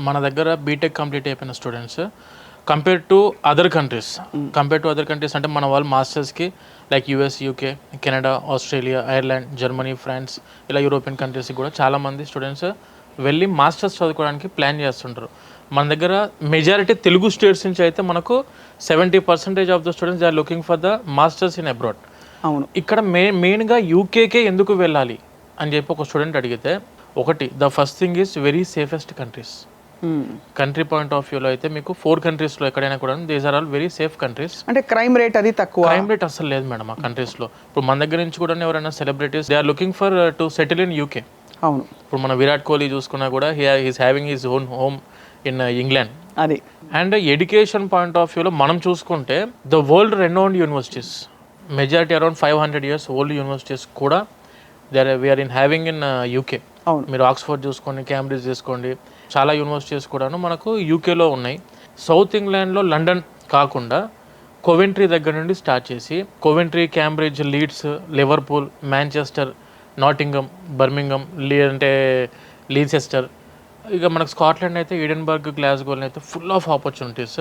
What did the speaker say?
మన దగ్గర BTech complete అయిపోయిన students compare to other countries అంటే మన వాళ్ళు మాస్టర్స్కి like US, UK, Canada, Australia, Ireland, Germany, France ఇలా యూరోపియన్ కంట్రీస్కి కూడా చాలామంది స్టూడెంట్స్ వెళ్ళి మాస్టర్స్ చదువుకోవడానికి ప్లాన్ చేస్తుంటారు. మన దగ్గర మెజారిటీ తెలుగు స్టేట్స్ నుంచి అయితే మనకు 70% of the students they are looking for the masters in abroad. అవును. ఇక్కడ మెయిన్గా యూకేకే ఎందుకు వెళ్ళాలి అని చెప్పి ఒక స్టూడెంట్ అడిగితే, ఒకటి the first thing is very safest countries. Country point of వ్యూలో అయితే మీకు 4 కంట్రీస్లో ఎక్కడైనా కూడా these are all very safe countries. అంటే క్రైమ్ రేట్ అది తక్కువ. క్రైమ్ రేట్ అసలు లేదు మేడం ఆ కంట్రీస్లో. ఇప్పుడు మన దగ్గర నుంచి కూడా ఎవరైనా celebrities they are looking for to settle in UK. అవును. ఇప్పుడు మన విరాట్ కోహ్లీ చూసుకున్నా కూడా he's having his own home in England. అది. అండ్ ఎడ్యుకేషన్ పాయింట్ ఆఫ్ వ్యూలో మనం చూసుకుంటే the world renowned universities majority around 500 years old universities కూడా we're in having in UK. అవును. మీరు ఆక్స్ఫర్డ్ చూసుకోండి, క్యాంబ్రిడ్జ్ తీసుకోండి, చాలా యూనివర్సిటీస్ కూడాను మనకు యూకేలో ఉన్నాయి. సౌత్ ఇంగ్లాండ్లో లండన్ కాకుండా కోవెంట్రీ దగ్గర నుండి స్టార్ట్ చేసి Coventry, Cambridge, leads, Liverpool, Manchester, నాటింగమ్, Birmingham, అంటే లీసెస్టర్, ఇక మనకు స్కాట్లాండ్ అయితే ఈడెన్బర్గ్, గ్లాస్గోలో అయితే ఫుల్ ఆఫ్ ఆపర్చునిటీస్.